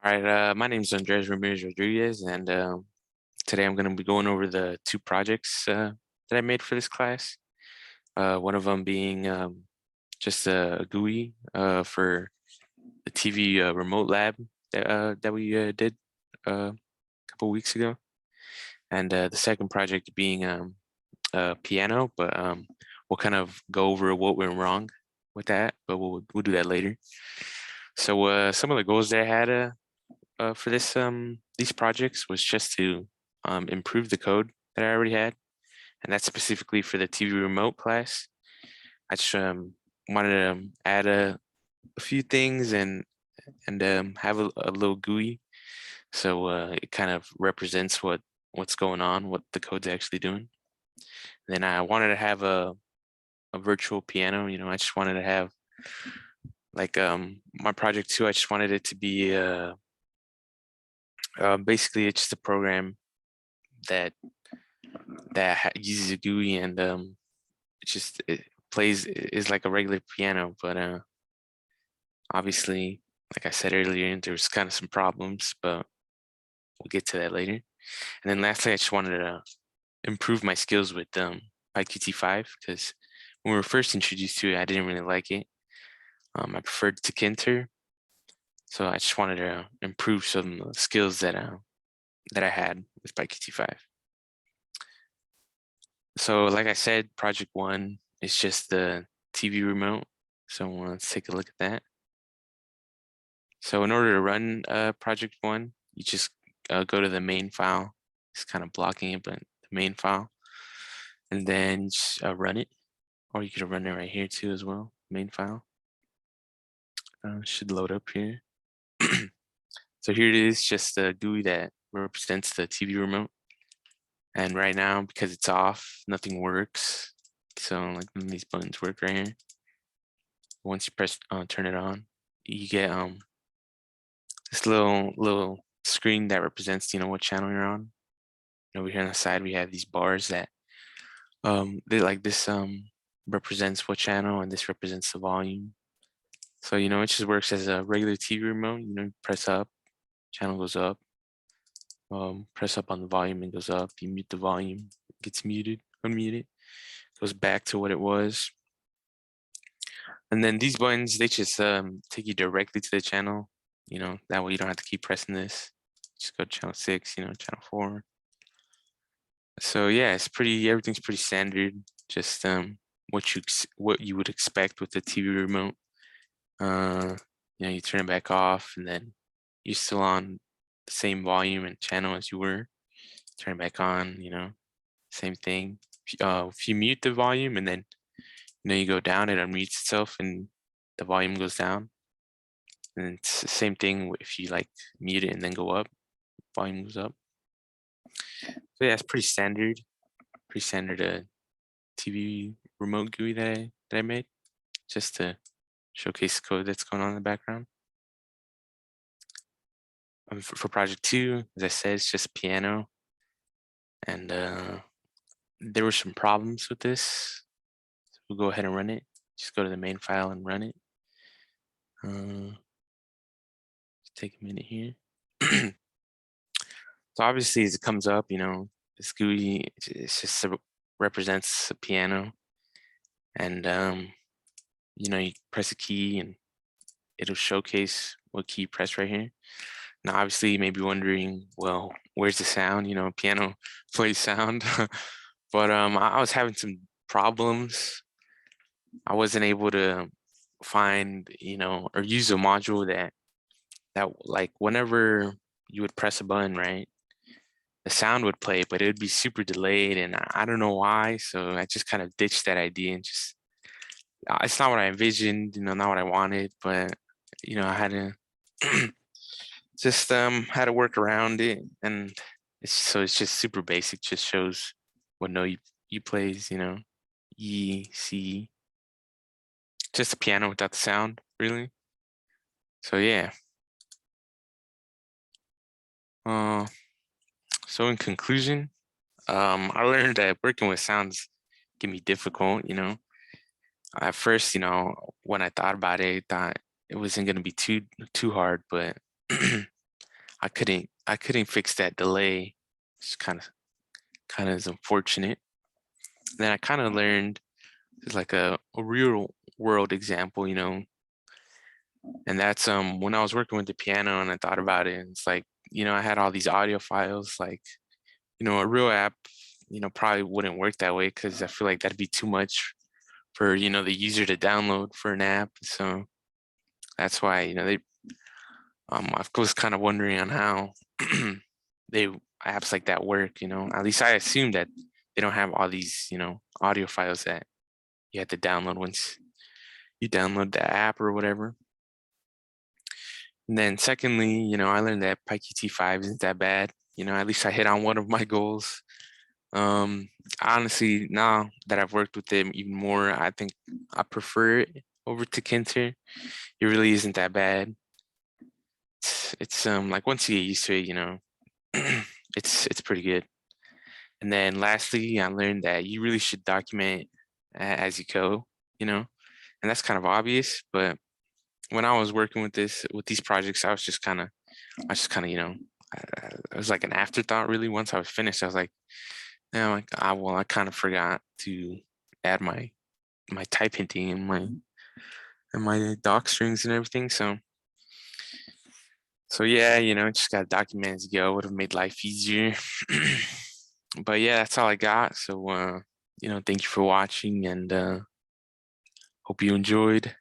All right, my name is Andres Ramirez Rodriguez, and today I'm going to be going over the two projects that I made for this class. One of them being just a GUI for the TV remote lab that we did a couple weeks ago, and the second project being a piano. But we'll kind of go over what went wrong with that, but we'll do that later. So some of the goals that I had for these projects was just to improve the code that I already had, and that's specifically for the TV remote class. I just wanted to add a few things and have a little GUI, so it kind of represents what's going on, what the code's actually doing. Then I wanted to have a virtual piano. I just wanted to have like my project too. I just wanted it to be basically it's just a program that uses a GUI, and it plays is like a regular piano, but obviously, like I said earlier, there's kind of some problems, but we'll get to that later. And then lastly, I just wanted to improve my skills with PyQt5, because when we were first introduced to it, I didn't really like it. I preferred Tkinter, so I just wanted to improve some skills that I had with PyQt5. So like I said, project one is just the TV remote. So let's take a look at that. So in order to run project one, you just go to the main file. It's kind of blocking it, but the main file. And then just run it. Or you could run it right here too as well, main file. Should load up here. So here it is, just the GUI that represents the TV remote. And right now, because it's off, nothing works. So like none of these buttons work right here. Once you press turn it on, you get this little screen that represents what channel you're on. Over here on the side we have these bars that they like this represents what channel, and this represents the volume. So it just works as a regular TV remote. Press up, channel goes up. Press up on the volume, and goes up. You mute the volume, gets muted, unmute it, goes back to what it was. And then these buttons, they just take you directly to the channel. That way you don't have to keep pressing this. Just go to channel 6, channel 4. So yeah, everything's pretty standard. Just what you would expect with the TV remote. You turn it back off, and then you're still on the same volume and channel as you were. Turn it back on, same thing. If you mute the volume and then you go down, it unmutes itself and the volume goes down. And it's the same thing if you like mute it and then go up, volume goes up. So yeah, it's pretty standard TV remote GUI that I made, just to showcase the code that's going on in the background. For project two, as I said, it's just piano, and there were some problems with this. So we'll go ahead and run it. Just go to the main file and run it. Take a minute here. So obviously, as it comes up, this GUI represents a piano, and you press a key and it'll showcase what key you press right here. Now, obviously, you may be wondering, well, where's the sound? Piano plays sound, but I was having some problems. I wasn't able to find, or use a module that like whenever you would press a button, right, the sound would play, but it would be super delayed, and I don't know why. So I just kind of ditched that idea and just it's not what I envisioned, not what I wanted, but I had to just had to work around it, and it's just super basic. Just shows what note you plays, E, C, just a piano without the sound, really. So yeah. So in conclusion, I learned that working with sounds can be difficult. At first, when I thought about it, I thought it wasn't going to be too hard, but I couldn't fix that delay. It's kind of is unfortunate. Then I kind of learned it's like a real world example, and that's when I was working with the piano and I thought about it, and it's like, I had all these audio files, like, a real app, probably wouldn't work that way because I feel like that'd be too much for, the user to download for an app. So that's why, I was kind of wondering on how they apps like that work, at least I assume that they don't have all these, audio files that you have to download once you download the app or whatever. And then secondly, I learned that PyQt5 isn't that bad. At least I hit on one of my goals. Honestly, now that I've worked with it even more, I think I prefer it over Tkinter. It really isn't that bad. It's like once you get used to it, it's pretty good. And then lastly, I learned that you really should document as you go, and that's kind of obvious, but when I was working with these projects, I just kind of, it was like an afterthought really. Once I was finished, I was like, like, I kind of forgot to add my type hinting and my doc strings and everything. So yeah, just got to document as you go. Would have made life easier. But yeah, that's all I got. So thank you for watching, and hope you enjoyed.